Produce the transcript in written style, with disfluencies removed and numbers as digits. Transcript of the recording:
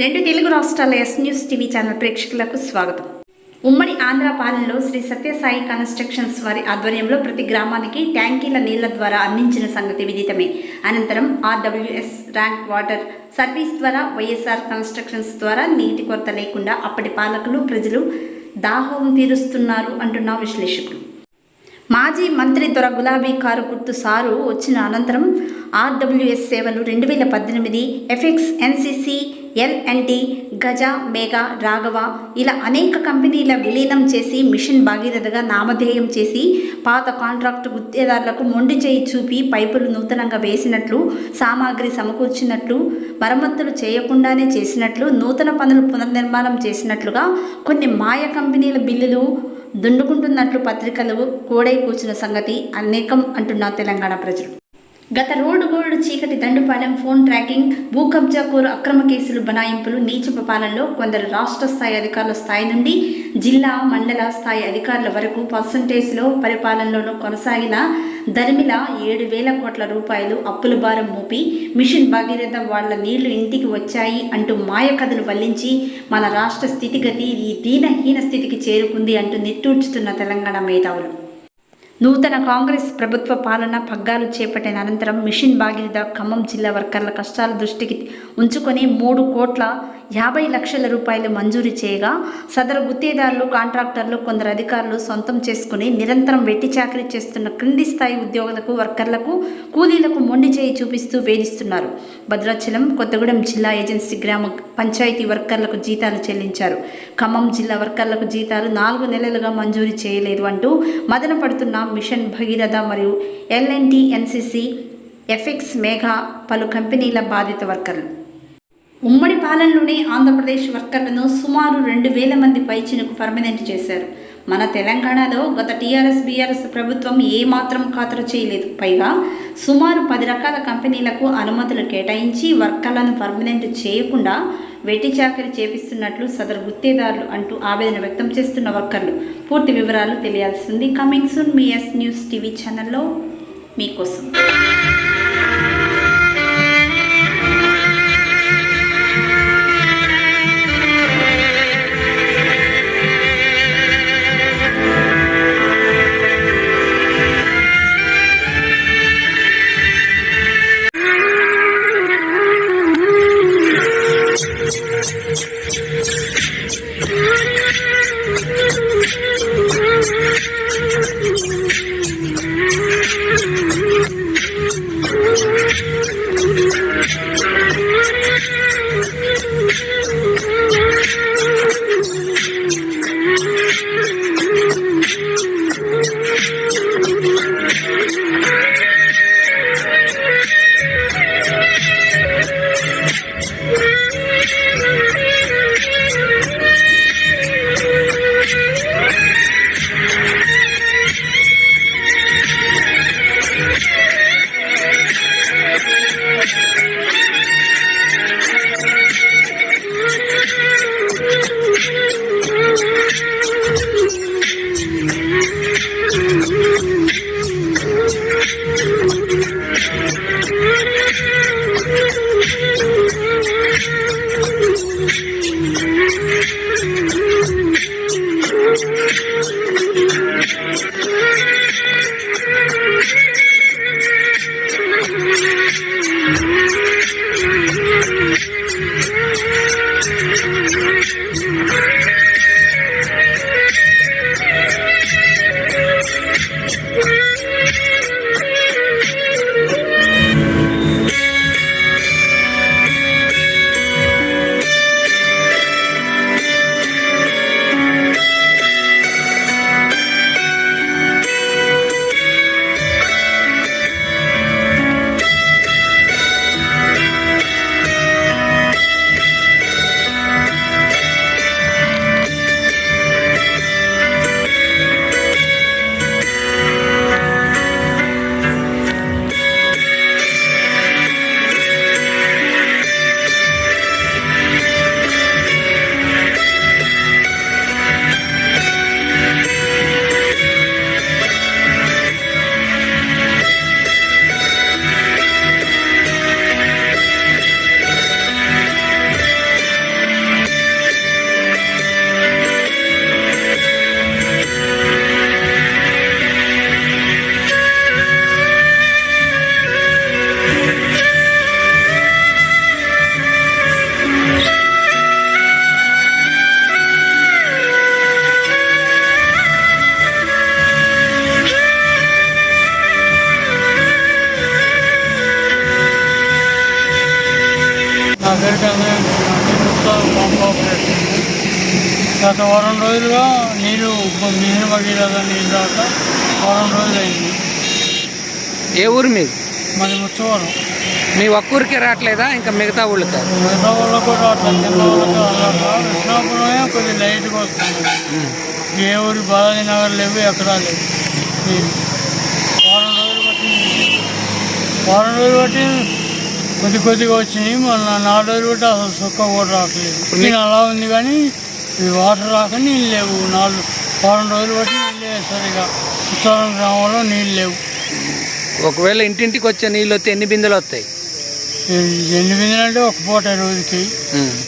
రెండు తెలుగు రాష్ట్రాల yes news TV channel ప్రేక్షకులకు స్వాగతం. ఉమ్మడి ఆంధ్ర పాలనలో శ్రీ సత్యసాయి కన్స్ట్రక్షన్స్ వారి ఆధ్వర్యంలో ప్రతి గ్రామానికి ట్యాంకీల నీళ్ల ద్వారా అందించిన సంగతి విదితమే. అనంతరం ఆర్డబ్ల్యూఎస్ ర్యాంక్ వాటర్ సర్వీస్ ద్వారా వైఎస్ఆర్ కన్స్ట్రక్షన్స్ ద్వారా నీటి కొరత లేకుండా అప్పటి పాలకులు ప్రజలు దాహం తీరుస్తున్నారు అంటున్న విశ్లేషకులు. మాజీ మంత్రి దొర గులాబీ కారు గుర్తు సారు వచ్చిన అనంతరం ఆర్డబ్ల్యూఎస్ సేవలు 2018 ఎఫెక్స్, ఎన్సీసీ, ఎల్ఎన్టీ, గజ, మేఘా, రాఘవ ఇలా అనేక కంపెనీల విలీనం చేసి మిషన్ భాగీరథగా నామధేయం చేసి పాత కాంట్రాక్టు గుత్తేదారులకు మొండి చేయి చూపి పైపులు నూతనంగా వేసినట్లు, సామాగ్రి సమకూర్చినట్లు, మరమ్మతులు చేయకుండానే చేసినట్లు, నూతన పనులు పునర్నిర్మాణం చేసినట్లుగా కొన్ని మాయ కంపెనీల బిల్లులు దుండుకుంటున్నట్లు పత్రికలు కోడై కూర్చున్న సంగతి అనేకం అంటున్న తెలంగాణ ప్రజలు. గత రోడ్డు గోల్డ్, చీకటి దండుపాలెం, ఫోన్ ట్రాకింగ్, భూ కబ్జా కోరు అక్రమ కేసులు, బనాయింపులు, నీచపు పాలనలో కొందరు రాష్ట్ర స్థాయి అధికారుల స్థాయి నుండి జిల్లా, మండల స్థాయి అధికారుల వరకు పర్సంటేజ్లో పరిపాలనలోనూ కొనసాగిన దరిమిల 7,000 కోట్ల రూపాయలు అప్పుల భారం మోపి మిషన్ భాగీరథ వాళ్ల నీళ్లు ఇంటికి వచ్చాయి అంటూ మాయ కథలు వల్లించి మన రాష్ట్ర స్థితిగతి ఈ దీనహీన స్థితికి చేరుకుంది అంటూ నిట్టూర్చుతున్న తెలంగాణ మేధావులు. నూతన కాంగ్రెస్ ప్రభుత్వ పాలన పగ్గాలు చేపట్టిన అనంతరం మిషన్ భాగీరథ ఖమ్మం జిల్లా వర్కర్ల కష్టాల దృష్టికి ఉంచుకొని 3,50,00,000 రూపాయలు మంజూరు చేయగా సదరు గుత్తేదారులు, కాంట్రాక్టర్లు, కొందరు అధికారులు సొంతం చేసుకుని నిరంతరం వెట్టి చాకరీ చేస్తున్న క్రింది స్థాయి ఉద్యోగులకు, వర్కర్లకు, కూలీలకు మొండి చేయి చూపిస్తూ వేధిస్తున్నారు. భద్రాచలం, కొత్తగూడెం జిల్లా ఏజెన్సీ గ్రామ పంచాయతీ వర్కర్లకు జీతాలు చెల్లించారు. ఖమ్మం జిల్లా వర్కర్లకు జీతాలు 4 నెలలుగా మంజూరు చేయలేదు అంటూ మదన పడుతున్న మిషన్ భగీరథ మరియు ఎల్ఎన్టీ, ఎన్సీసీ, ఎఫెక్స్, మేఘా పలు కంపెనీల బాధిత వర్కర్లు. ఉమ్మడి పాలనలోనే ఆంధ్రప్రదేశ్ వర్కర్లను సుమారు 2,000 మంది పైచినుకు పర్మనెంట్ చేశారు. మన తెలంగాణలో గత టీఆర్ఎస్, బీఆర్ఎస్ ప్రభుత్వం ఏమాత్రం ఖాతరు చేయలేదు. పైగా సుమారు 10 రకాల కంపెనీలకు అనుమతులు కేటాయించి వర్కర్లను పర్మనెంట్ చేయకుండా వెట్టి చాకరీ చేపిస్తున్నట్లు సదరు గుత్తేదారులు అంటూ ఆవేదన వ్యక్తం చేస్తున్న వర్కర్లు. పూర్తి వివరాలు తెలియాల్సింది. Coming soon me yes news TV ఛానల్లో మీకోసం. నా పేరు పంప్ ఆపరేషన్. గత వారం రోజులుగా నీళ్ళు భగీరథ నీళ్ళు రాక వారం రోజులు అయింది. ఏ ఊరు మీది? మరి ముచ్చవరం. మీ ఒక్క ఊరికే రావట్లేదా ఇంకా మిగతా ఊళ్ళతో? మిగతా ఊళ్ళో కూడా రావట్లేదు. కింద ఊళ్ళకి అలా కృష్ణాపురమే కొద్దిగా లైట్గా వస్తుంది. ఏ ఊరి బాలాజీ నగర్ లేవు, ఎక్కడా లేవు నీళ్ళు. వారం రోజులు బట్టి కొద్దిగా వచ్చినాయి. మొన్న 4 రోజులు బట్టి అసలు సుక్క కూడా రావట్లేదు. నేను అలా ఉంది కానీ ఈ వాటర్ రాక నీళ్ళు లేవు. వారం రోజులు బట్టి నీళ్ళు లేవు సరిగా. ఉత్తరం గ్రామంలో నీళ్ళు లేవు. ఒకవేళ ఇంటింటికి వచ్చే నీళ్ళు వస్తే ఎన్ని బిందెలు వస్తాయి? ఎన్ని బిందెలు అంటే ఒక పూట రోజుకి.